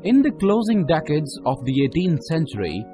In the closing decades of the 18th century,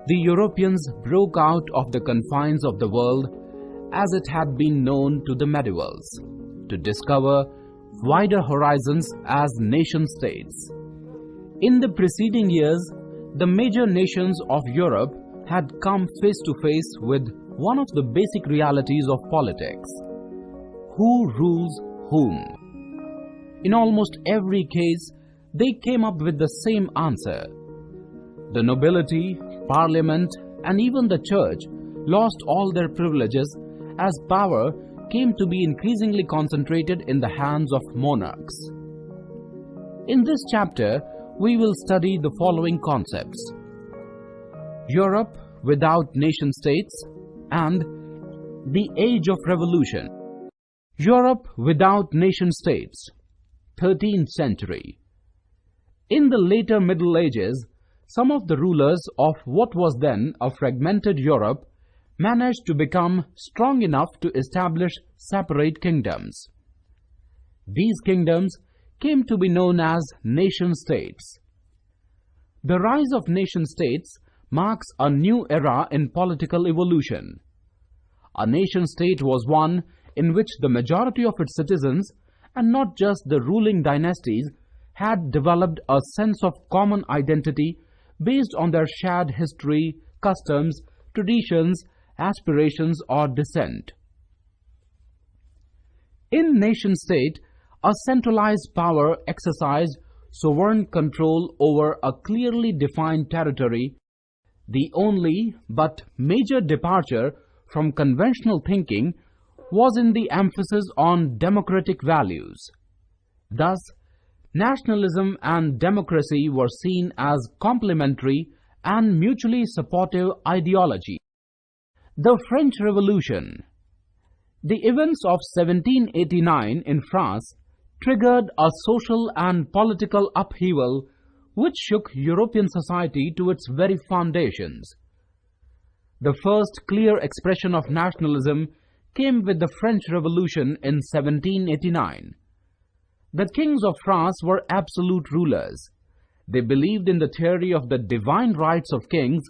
the Europeans broke out of the confines of the world as it had been known to the medievals, to discover wider horizons as nation-states. In the preceding years, the major nations of Europe had come face to face with one of the basic realities of politics: who rules whom? In almost every case, they came up with the same answer. The nobility, parliament, and even the church lost all their privileges as power came to be increasingly concentrated in the hands of monarchs. In this chapter, we will study the following concepts: Europe without nation-states and the Age of Revolution. Europe without nation-states, 13th century. In the later Middle Ages, some of the rulers of what was then a fragmented Europe managed to become strong enough to establish separate kingdoms. These kingdoms came to be known as nation-states. The rise of nation-states marks a new era in political evolution. A nation-state was one in which the majority of its citizens, and not just the ruling dynasties, had developed a sense of common identity based on their shared history, customs, traditions, aspirations, or descent. In nation-state, a centralized power exercised sovereign control over a clearly defined territory. The only but major departure from conventional thinking was in the emphasis on democratic values. Thus, nationalism and democracy were seen as complementary and mutually supportive ideology. The French Revolution. The events of 1789 in France triggered a social and political upheaval which shook European society to its very foundations. The first clear expression of nationalism came with the French Revolution in 1789. The kings of France were absolute rulers. They believed in the theory of the divine rights of kings,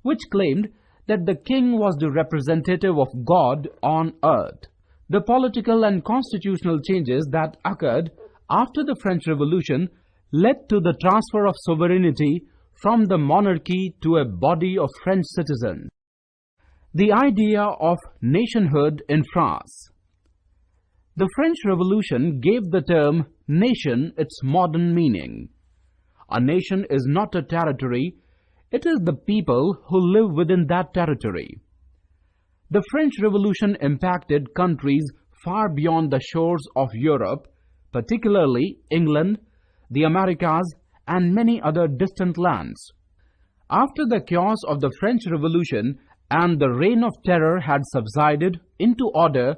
which claimed that the king was the representative of God on earth. The political and constitutional changes that occurred after the French Revolution led to the transfer of sovereignty from the monarchy to a body of French citizens. The idea of nationhood in France. The French Revolution gave the term nation its modern meaning. A nation is not a territory, it is the people who live within that territory. The French Revolution impacted countries far beyond the shores of Europe, particularly England, the Americas, and many other distant lands. After the chaos of the French Revolution and the reign of terror had subsided into order,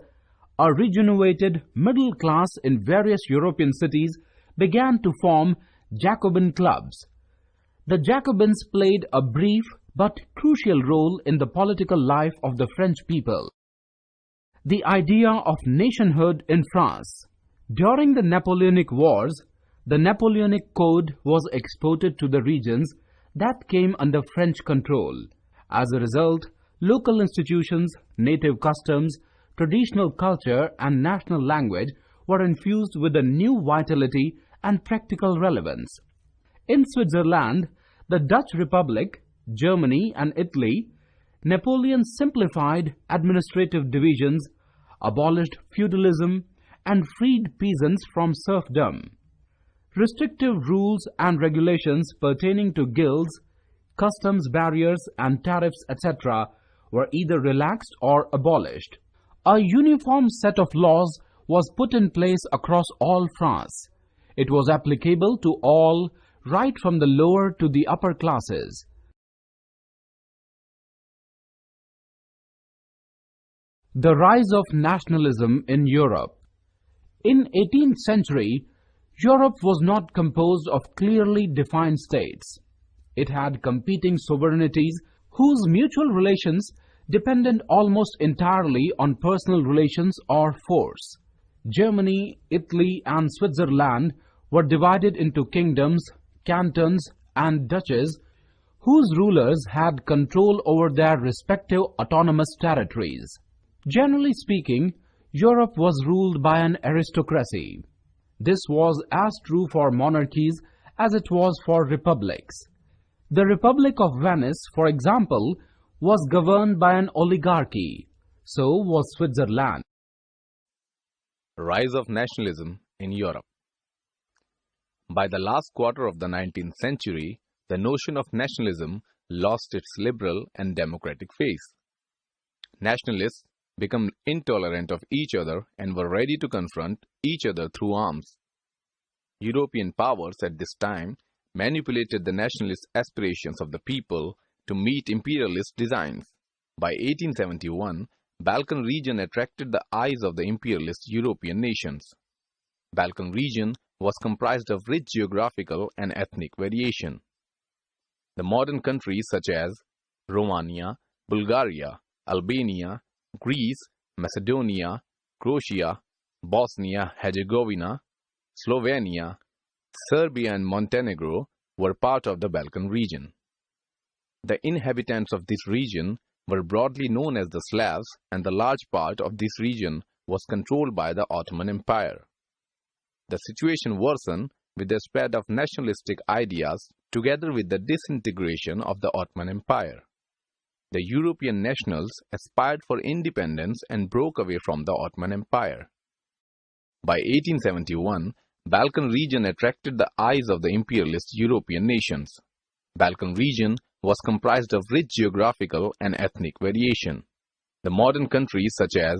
a regenerated middle class in various European cities began to form Jacobin clubs. The Jacobins played a brief but crucial role in the political life of the French people. The idea of nationhood in France. During the Napoleonic Wars, the Napoleonic Code was exported to the regions that came under French control. As a result, local institutions, native customs, traditional culture, and national language were infused with a new vitality and practical relevance. In Switzerland, the Dutch Republic, Germany, and Italy, Napoleon simplified administrative divisions, abolished feudalism, and freed peasants from serfdom. Restrictive rules and regulations pertaining to guilds, customs barriers, and tariffs, etc., were either relaxed or abolished. A uniform set of laws was put in place across all France. It was applicable to all, right from the lower to the upper classes. The rise of nationalism in Europe. In 18th century, Europe was not composed of clearly defined states. It had competing sovereignties whose mutual relations depended almost entirely on personal relations or force. Germany, Italy, and Switzerland were divided into kingdoms, cantons, and duchies, whose rulers had control over their respective autonomous territories. Generally speaking, Europe was ruled by an aristocracy. This was as true for monarchies as it was for republics. The Republic of Venice, for example, was governed by an oligarchy. So was Switzerland. Rise of nationalism in Europe. By the last quarter of the 19th century, the notion of nationalism lost its liberal and democratic face. Nationalists became intolerant of each other and were ready to confront each other through arms. European powers at this time manipulated the nationalist aspirations of the people to meet imperialist designs. By 1871, Balkan region attracted the eyes of the imperialist European nations. Balkan region was comprised of rich geographical and ethnic variation. The modern countries such as Romania, Bulgaria, Albania, Greece, Macedonia, Croatia, Bosnia-Herzegovina, Slovenia, Serbia and Montenegro were part of the Balkan region. The inhabitants of this region were broadly known as the Slavs, and the large part of this region was controlled by the Ottoman Empire. The situation worsened with the spread of nationalistic ideas together with the disintegration of the Ottoman Empire. The European nationals aspired for independence and broke away from the Ottoman Empire. By 1871, Balkan region attracted the eyes of the imperialist European nations. Balkan region was comprised of rich geographical and ethnic variation. The modern countries such as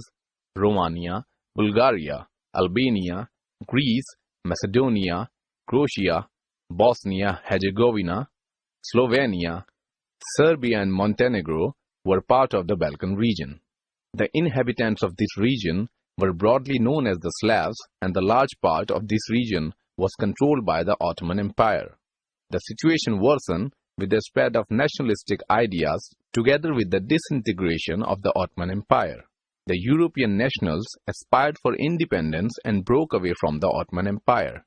Romania, Bulgaria, Albania, Greece, Macedonia, Croatia, Bosnia-Herzegovina, Slovenia, Serbia and Montenegro were part of the Balkan region. The inhabitants of this region were broadly known as the Slavs, and the large part of this region was controlled by the Ottoman Empire. The situation worsened with the spread of nationalistic ideas together with the disintegration of the Ottoman Empire. The European nationals aspired for independence and broke away from the Ottoman Empire.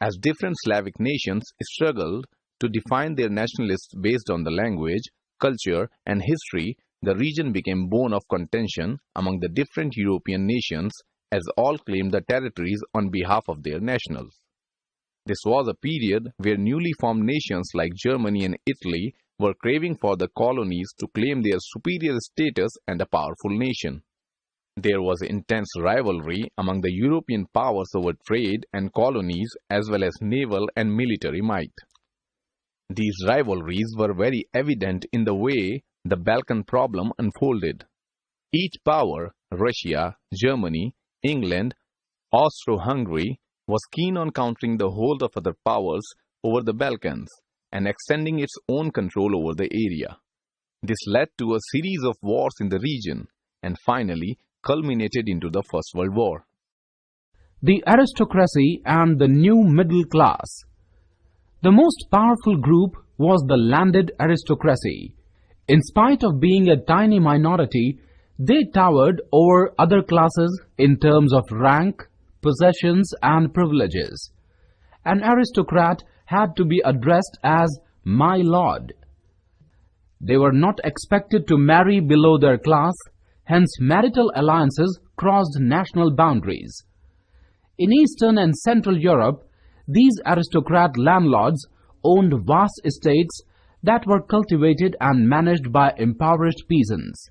As different Slavic nations struggled to define their nationalists based on the language, culture, and history, the region became bone of contention among the different European nations as all claimed the territories on behalf of their nationals. This was a period where newly formed nations like Germany and Italy were craving for the colonies to claim their superior status and a powerful nation. There was intense rivalry among the European powers over trade and colonies as well as naval and military might. These rivalries were very evident in the way the Balkan problem unfolded. Each power, Russia, Germany, England, Austro-Hungary, was keen on countering the hold of other powers over the Balkans and extending its own control over the area. This led to a series of wars in the region and finally culminated into the First World War. The aristocracy and the new middle class. The most powerful group was the landed aristocracy. In spite of being a tiny minority, they towered over other classes in terms of rank, possessions, and privileges. An aristocrat had to be addressed as "my lord." They were not expected to marry below their class, hence marital alliances crossed national boundaries. In Eastern and Central Europe, these aristocrat landlords owned vast estates that were cultivated and managed by impoverished peasants.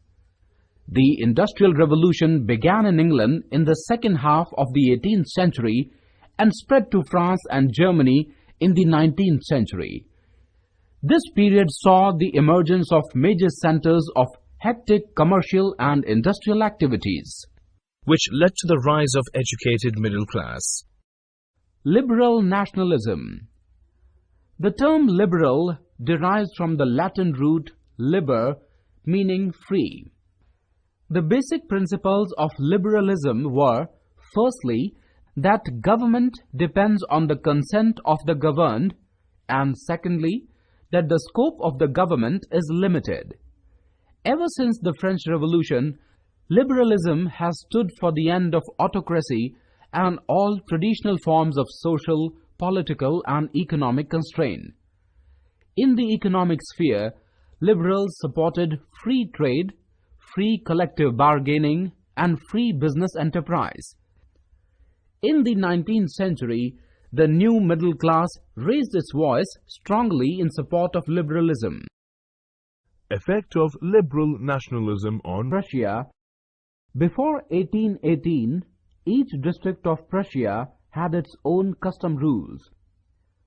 The Industrial Revolution began in England in the second half of the 18th century and spread to France and Germany in the 19th century. This period saw the emergence of major centers of hectic commercial and industrial activities, which led to the rise of educated middle class. Liberal nationalism. The term liberal derives from the Latin root liber, meaning free. The basic principles of liberalism were, firstly, that government depends on the consent of the governed, and secondly, that the scope of the government is limited. Ever since the French Revolution, Liberalism has stood for the end of autocracy and all traditional forms of social, political, and economic constraint. In the economic sphere, liberals supported free trade, free collective bargaining, and free business enterprise. In the 19th century, the new middle class raised its voice strongly in support of liberalism. Effect of liberal nationalism on Prussia. Before 1818, each district of Prussia had its own custom rules.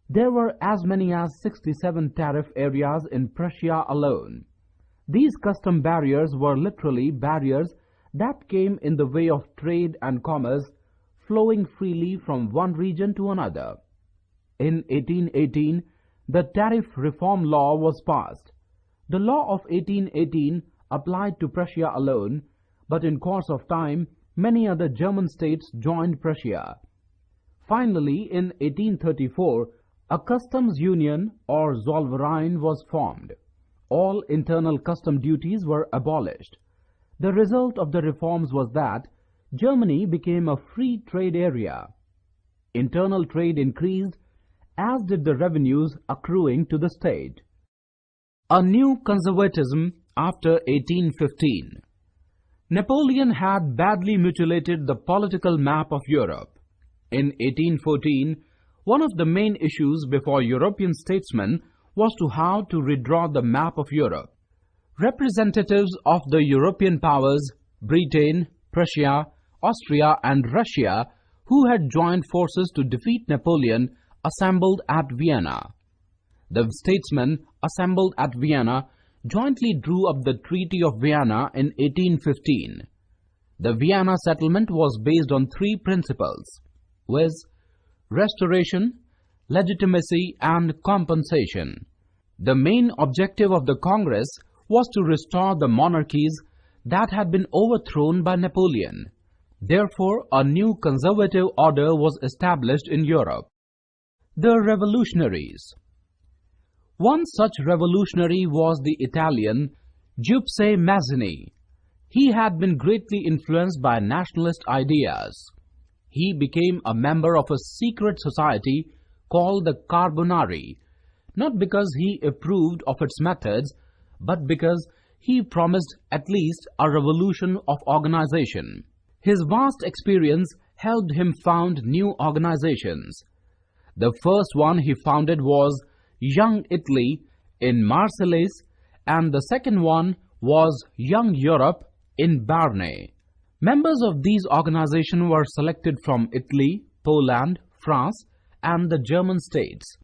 There were as many as 67 tariff areas in Prussia alone. These custom barriers were literally barriers that came in the way of trade and commerce flowing freely from one region to another. In 1818, the Tariff Reform Law was passed. The law of 1818 applied to Prussia alone, but in course of time, many other German states joined Prussia. Finally, in 1834, a customs union or Zollverein was formed. All internal custom duties were abolished. The result of the reforms was that Germany became a free trade area. Internal trade increased, as did the revenues accruing to the state. A new conservatism after 1815. Napoleon had badly mutilated the political map of Europe. In 1814, one of the main issues before European statesmen was how to redraw the map of Europe. Representatives of the European powers, Britain, Prussia, Austria, and Russia, who had joined forces to defeat Napoleon, assembled at Vienna. The statesmen assembled at Vienna jointly drew up the Treaty of Vienna in 1815. The Vienna settlement was based on three principles, viz., restoration, legitimacy, and compensation. The main objective of the Congress was to restore the monarchies that had been overthrown by Napoleon. Therefore, a new conservative order was established in Europe. The revolutionaries. One such revolutionary was the Italian Giuseppe Mazzini. He had been greatly influenced by nationalist ideas. He became a member of a secret society called the Carbonari, not because he approved of its methods, but because he promised at least a revolution of organization. His vast experience helped him found new organizations. The first one he founded was Young Italy in Marseilles, and the second one was Young Europe in Barnet. Members of these organizations were selected from Italy, Poland, France, and the German states.